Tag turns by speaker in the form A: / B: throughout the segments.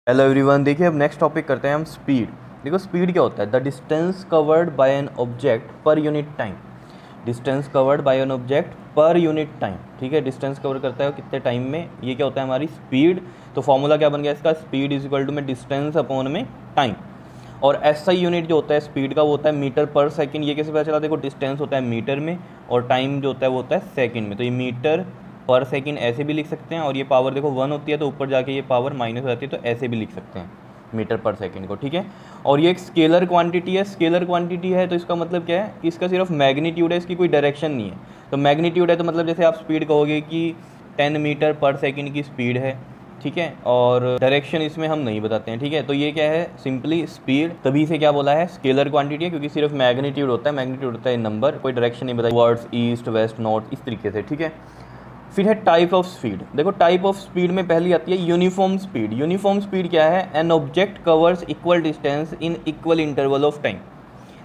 A: Hello everyone, देखिए अब next topic करते हैं हम स्पीड। देखो स्पीड क्या होता है, the distance covered bye an object per unit time. Distance covered bye an object per unit time, ठीक है। डिस्टेंस कवर करता है कितने टाइम में, ये क्या होता है हमारी स्पीड। तो फॉर्मूला क्या बन गया इसका, स्पीड इज इक्वल टू में डिस्टेंस अपॉन में टाइम। और एसआई यूनिट जो होता है स्पीड का वो होता है मीटर पर सेकंड। ये कैसे पता चला, देखो डिस्टेंस होता है मीटर में और टाइम जो होता है वो होता है सेकंड में। तो ये मीटर पर सेकंड ऐसे भी लिख सकते हैं, और ये पावर देखो 1 होती है तो ऊपर जाके ये पावर माइनस हो जाती है, तो ऐसे भी लिख सकते हैं मीटर पर सेकंड को, ठीक है। और ये एक स्केलर क्वांटिटी है। स्केलर क्वांटिटी है तो इसका मतलब क्या है कि इसका सिर्फ मैग्नीट्यूड है, इसकी कोई डायरेक्शन नहीं है। तो मैग्नीट्यूड है तो मतलब जैसे आप स्पीड कहोगे कि 10 मीटर पर सेकंड की स्पीड है, ठीक है, और डायरेक्शन इसमें हम नहीं बताते हैं, ठीक है। तो ये क्या है, सिंपली स्पीड, तभी से क्या बोला है स्केलर क्वांटिटी है, क्योंकि सिर्फ मैग्नीट्यूड होता है। मैग्नीट्यूड होता है नंबर, कोई डायरेक्शन नहीं बताई, वर्ड्स ईस्ट वेस्ट नॉर्थ इस तरीके से, ठीक है। फिर है टाइप ऑफ स्पीड। देखो टाइप ऑफ स्पीड में पहली आती है यूनिफॉर्म स्पीड। यूनिफॉर्म स्पीड क्या है, an object covers equal distance in equal interval of time.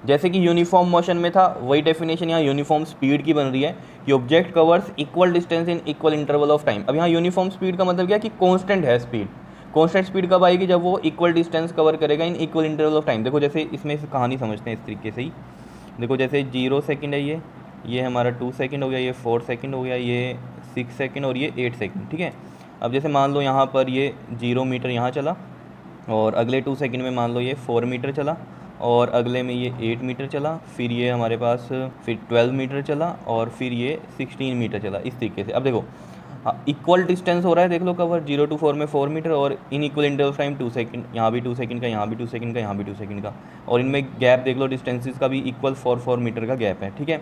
A: जैसे कि यूनिफॉर्म मोशन में था, वही डेफिनेशन यहाँ यूनिफॉर्म स्पीड की बन रही है कि object covers equal distance in equal interval of time. अब यहाँ यूनिफॉर्म स्पीड का मतलब क्या है कि कांस्टेंट है स्पीड। कांस्टेंट स्पीड कब आएगी, जब वो इक्वल डिस्टेंस कवर करेगा in equal interval of time. देखो जैसे इसमें इस कहानी समझते हैं इस तरीके से ही। देखो जैसे 0 सेकेंड है, ये हमारा 2 सेकेंड हो गया, ये 4 सेकेंड हो गया, ये 6 सेकेंड और ये 8 सेकेंड, ठीक है। अब जैसे मान लो यहाँ पर ये 0 मीटर यहाँ चला, और अगले 2 सेकेंड में मान लो ये 4 मीटर चला, और अगले में ये 8 मीटर चला, फिर ये हमारे पास फिर 12 मीटर चला, और फिर ये 16 मीटर चला, इस तरीके से। अब देखो इक्वल डिस्टेंस हो रहा है, देख लो कवर 0 to 4 में 4 मीटर, और in equal interval time 2 second, यहाँ भी 2 सेकंड का, यहाँ भी 2 सेकंड का, यहाँ भी 2 सेकंड का, और इनमें गैप देख लो डिस्टेंसेस का भी इक्वल 4 मीटर का गैप है, ठीक है।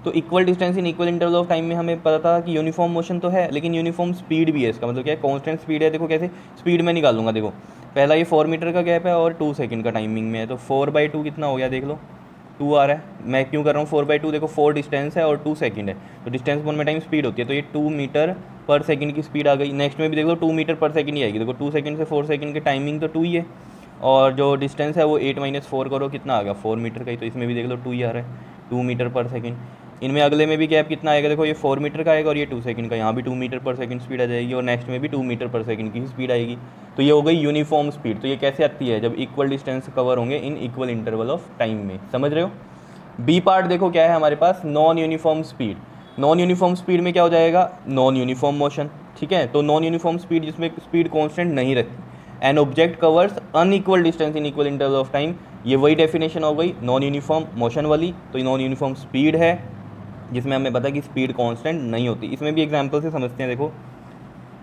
A: तो equal distance in equal interval of time में हमें पता था कि यूनिफॉर्म मोशन तो है, लेकिन यूनिफॉर्म स्पीड भी है। इसका मतलब क्या है, कांस्टेंट स्पीड है। देखो कैसे स्पीड में निकालूंगा, देखो पहला ये 4 मीटर का गैप है और 2 सेकंड का टाइमिंग में है, तो 4/2 कितना हो गया, देख लो 2 आ रहा है। मैं क्यों कर रहा हूँ 4/2, देखो 4 डिस्टेंस है और 2 सेकंड है, तो डिस्टेंस बोन में टाइम स्पीड होती है, तो ये 2 मीटर पर सेकंड की स्पीड आ गई। नेक्स्ट में भी देख लो 2 मीटर पर सेकंड ही आएगी। देखो 2 सेकंड से 4 सेकंड की टाइमिंग तो 2 ही है, और जो डिस्टेंस है वो 8 - 4 करो कितना आ गया 4 मीटर का ही, तो इसमें भी देख लो 2 ही आ रहा है, 2 मीटर पर सेकंड। इनमें अगले में भी गैप कितना आएगा, देखो ये 4 मीटर का आएगा और ये 2 सेकंड का, यहाँ भी 2 मीटर पर सेकंड स्पीड आ जाएगी, और नेक्स्ट में भी 2 मीटर पर सेकंड की स्पीड आएगी। तो ये हो गई यूनिफॉर्म स्पीड। तो ये कैसे आती है, जब इक्वल डिस्टेंस कवर होंगे in equal interval of time में, समझ रहे हो। बी पार्ट देखो क्या है हमारे पास, non uniform speed. Non uniform speed में क्या हो जाएगा, नॉन यूनिफॉर्म मोशन, ठीक है। तो नॉन यूनिफॉर्म स्पीड जिसमें स्पीड कांस्टेंट नहीं रहती, an object covers unequal distance in equal interval of time, ये वही डेफिनेशन हो गई नॉन यूनिफॉर्म मोशन वाली। तो नॉन यूनिफॉर्म स्पीड है जिसमें हमें पता है कि स्पीड कांस्टेंट नहीं होती। इसमें भी एग्जांपल से समझते हैं, देखो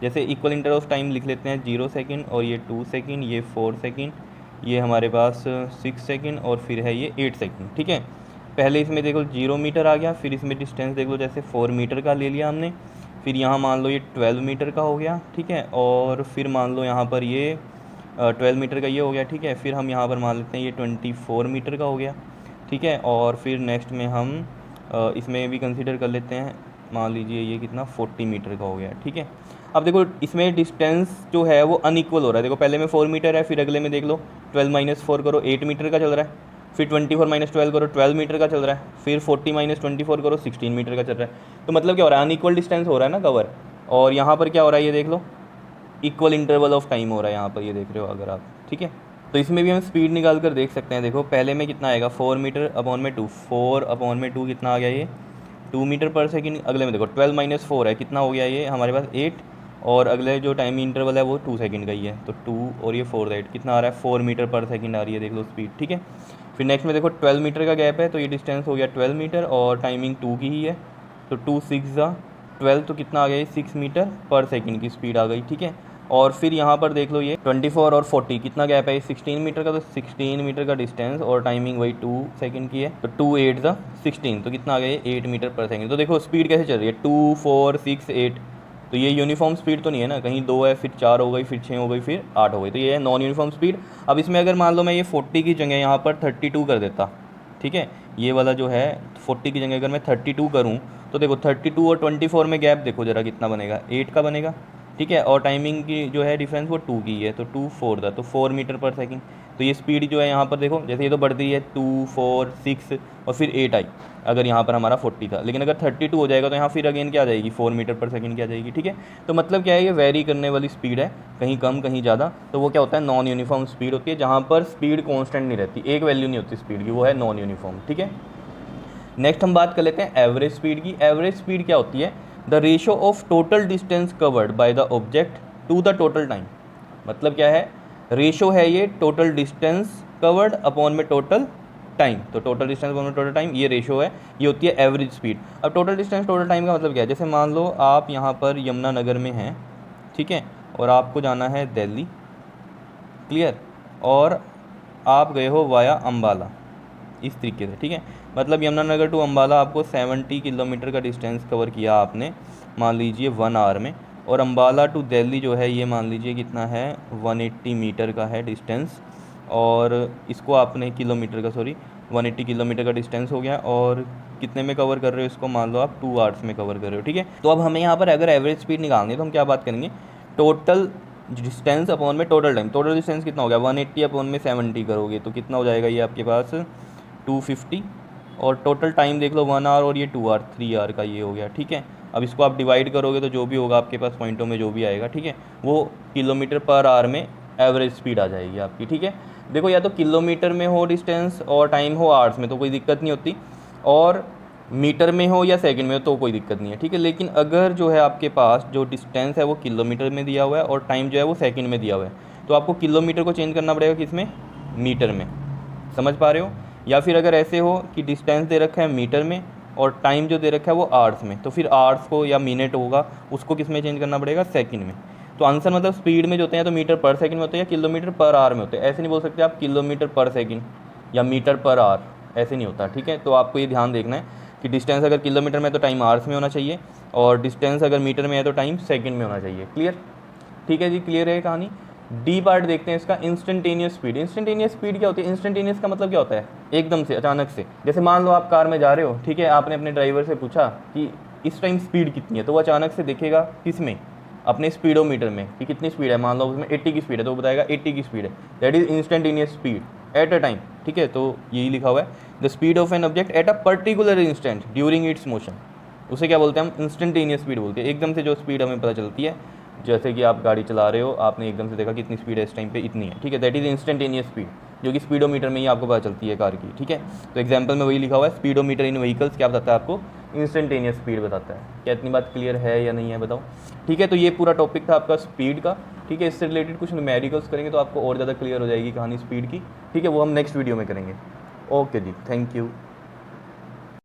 A: जैसे इक्वल इंटरवल ऑफ टाइम लिख लेते हैं 0 सेकंड, और ये 2 सेकंड, ये 4 सेकंड, ये हमारे पास 6 सेकंड, और फिर है ये 8 सेकंड, ठीक है। पहले इसमें देखो 0 मीटर आ गया, फिर इसमें डिस्टेंस देख लो जैसे 4 मीटर का ले लिया हमने, फिर यहाँ मान लो ये 12 मीटर का हो गया, ठीक है, और फिर मान लो यहाँ पर ये 12 मीटर का ये हो गया, ठीक है। फिर हम यहाँ पर मान लेते हैं ये 24 मीटर का हो गया, ठीक है, और फिर नेक्स्ट में हम इसमें भी कंसिडर कर लेते हैं, मान लीजिए ये कितना 40 मीटर का हो गया, ठीक है। अब देखो इसमें डिस्टेंस जो है वो अनइक्वल हो रहा है। देखो पहले में 4 मीटर है, फिर अगले में देख लो 12 - 4 करो 8 मीटर का चल रहा है, फिर 24 - 12 करो 12 मीटर का चल रहा है, फिर 40 - 24 करो 16 मीटर का चल रहा है। तो मतलब क्या हो रहा है, अनइक्वल डिस्टेंस हो रहा है ना कवर। और यहाँ पर क्या हो रहा है, ये देख लो इक्वल इंटरवल ऑफ टाइम हो रहा है यहाँ पर, ये देख रहे हो अगर आप, ठीक है। तो इसमें भी हम स्पीड निकाल कर देख सकते हैं। देखो पहले में कितना आएगा 4 मीटर अपॉन में 2, 4 अपॉन में 2 कितना आ गया, ये 2 मीटर पर सेकंड। अगले में देखो 12 - 4 है, कितना हो गया ये हमारे पास 8, और अगले जो टाइम इंटरवल है वो 2 सेकंड का ही है, तो 2 और ये 4 8 कितना आ रहा है 4 मीटर पर सेकंड आ रही है, देख लो स्पीड, ठीक है। फिर नेक्स्ट में देखो 12 मीटर का गैप है, तो ये डिस्टेंस हो गया 12 मीटर, और टाइमिंग 2 की ही है, तो 2 6 12, तो कितना आ गया ये 6 मीटर पर सेकंड की स्पीड आ गई, ठीक है। और फिर यहाँ पर देख लो ये 24 और 40 कितना गैप है, 16 मीटर का, तो 16 मीटर का डिस्टेंस और टाइमिंग वही 2 सेकंड की है, तो 2 8 16, तो कितना आ गया ये 8 मीटर पर सेकंड। तो देखो स्पीड कैसे चल रही है 2 4 6 8, तो ये यूनिफॉर्म स्पीड तो नहीं है ना, कहीं 2 है, फिर 4 हो गई, फिर 6 हो गई, फिर 8 हो गई, तो ये है नॉन यूनिफॉर्म स्पीड। अब इसमें अगर मान लो मैं ये 40 की जगह यहाँ पर 32 कर देता, ठीक है, ये वाला जो है 40 की जगह अगर मैं 32 करूँ, तो देखो 32 और 24 में गैप देखो जरा कितना बनेगा, 8 का बनेगा, ठीक है, और टाइमिंग की जो है डिफरेंस वो 2 की है, तो 2 4 था, तो 4 मीटर पर सेकंड। तो ये स्पीड जो है यहाँ पर देखो, जैसे ये तो बढ़ती है 2 4 6 और फिर 8 आई, अगर यहाँ पर हमारा 40 था, लेकिन अगर 32 हो जाएगा तो यहाँ फिर अगेन क्या आ जाएगी, 4 मीटर पर सेकंड की आ जाएगी। ठीक है, तो मतलब क्या है, ये वेरी करने वाली स्पीड है, कहीं कम कहीं ज़्यादा। तो वो क्या होता है, नॉन यूनिफॉर्म स्पीड होती है, जहाँ पर स्पीड कॉन्स्टेंट नहीं रहती, एक वैल्यू नहीं होती स्पीड की, वो है नॉन यूनिफॉर्म। ठीक है, नेक्स्ट हम बात कर लेते हैं एवरेज स्पीड की। एवरेज स्पीड क्या होती है, the ratio of total distance covered by the object to the total time. मतलब क्या है, रेशो है ये टोटल डिस्टेंस कवर्ड अपॉन में टोटल टाइम, तो टोटल डिस्टेंस अपॉन में टोटल टाइम, ये रेशो है, ये होती है एवरेज स्पीड। अब टोटल डिस्टेंस टोटल टाइम का मतलब क्या है, जैसे मान लो आप यहाँ पर यमुनानगर में हैं, ठीक है, और आपको जाना है दिल्ली, क्लियर, और आप गए हो वाया अम्बाला, इस तरीके से। ठीक है, मतलब यमुनानगर टू अम्बाला आपको 70 किलोमीटर का डिस्टेंस कवर किया आपने, मान लीजिए 1 आवर में, और अम्बाला टू दिल्ली जो है ये मान लीजिए कितना है, 180 मीटर का है डिस्टेंस, और इसको आपने किलोमीटर का, सॉरी 180 किलोमीटर का डिस्टेंस हो गया, और कितने में कवर कर रहे हो इसको, मान लो आप 2 आवर्स में कवर कर रहे हो। ठीक है, तो अब हमें यहाँ पर अगर एवरेज स्पीड निकालनी है तो हम क्या बात करेंगे, टोटल डिस्टेंस अपॉन में टोटल टाइम। टोटल डिस्टेंस कितना हो गया, 180 अपॉन में 70 करोगे तो कितना हो जाएगा, ये आपके पास 250, और टोटल टाइम देख लो 1 आवर, और ये 2 आवर 3 आवर का ये हो गया। ठीक है, अब इसको आप डिवाइड करोगे तो जो भी होगा आपके पास पॉइंटों में जो भी आएगा, ठीक है, वो किलोमीटर पर आवर में एवरेज स्पीड आ जाएगी आपकी। ठीक है, देखो या तो किलोमीटर में हो डिस्टेंस और टाइम हो आवर्स में तो कोई दिक्कत नहीं होती, और मीटर में हो या सेकंड में हो तो कोई दिक्कत नहीं है। ठीक है, लेकिन अगर जो है आपके पास जो डिस्टेंस है वो किलोमीटर में दिया हुआ है और टाइम जो है वो सेकंड में दिया हुआ है, तो आपको किलोमीटर को चेंज करना पड़ेगा किस में, मीटर में। समझ पा रहे हो, या फिर अगर ऐसे हो कि डिस्टेंस दे रखा है मीटर में और टाइम जो दे रखा है वो आवर्स में, तो फिर आवर्स को या मिनट होगा उसको किस में चेंज करना पड़ेगा, सेकंड में। तो आंसर मतलब स्पीड में जो होते हैं तो मीटर पर सेकंड में होते हैं या किलोमीटर पर आवर में होते हैं, ऐसे नहीं बोल सकते आप किलोमीटर पर सेकंड या मीटर पर आवर, ऐसे नहीं होता। ठीक है, तो आपको ये ध्यान देखना है कि डिस्टेंस अगर किलोमीटर में है तो टाइम आवर्स में होना चाहिए, और डिस्टेंस अगर मीटर में है तो टाइम सेकंड में होना चाहिए। क्लियर, ठीक है जी, क्लियर है कहानी। डी पार्ट देखते हैं इसका, इंस्टेंटेनियस स्पीड। इंस्टेंटेनियस स्पीड क्या होती है, इंस्टेंटेनियस का मतलब क्या होता है, एकदम से, अचानक से। जैसे मान लो आप कार में जा रहे हो, ठीक है, आपने अपने ड्राइवर से पूछा कि इस टाइम स्पीड कितनी है, तो वो अचानक से देखेगा किस में, अपने स्पीडोमीटर में कि कितनी स्पीड है, मान लो उसमें 80 की स्पीड है तो वो बताएगा 80 की स्पीड है, that is instantaneous speed at a time. ठीक है, तो यही लिखा हुआ है, the speed of an object at a particular instant during its motion, उसे क्या बोलते हैं हम, इंस्टेंटेनियस स्पीड बोलते हैं। एकदम से जो स्पीड हमें पता चलती है, जैसे कि आप गाड़ी चला रहे हो, आपने एकदम से देखा कितनी स्पीड है इस टाइम पे, इतनी है। ठीक है, दैट इज इंस्टेंटेनियस स्पीड, जो कि स्पीडोमीटर में ही आपको पता चलती है कार की। ठीक है, तो एग्जांपल में वही लिखा हुआ है, स्पीडोमीटर इन व्हीकल्स क्या बताता है आपको, इंस्टेंटेनियस स्पीड बताता है। क्या इतनी बात क्लियर है या नहीं है, बताओ। ठीक है, तो ये पूरा टॉपिक था आपका स्पीड का। ठीक है, इससे रिलेटेड कुछ न्यूमेरिकल्स करेंगे तो आपको और ज़्यादा क्लियर हो जाएगी कहानी स्पीड की। ठीक है, वो हम नेक्स्ट वीडियो में करेंगे। ओके जी, थैंक यू।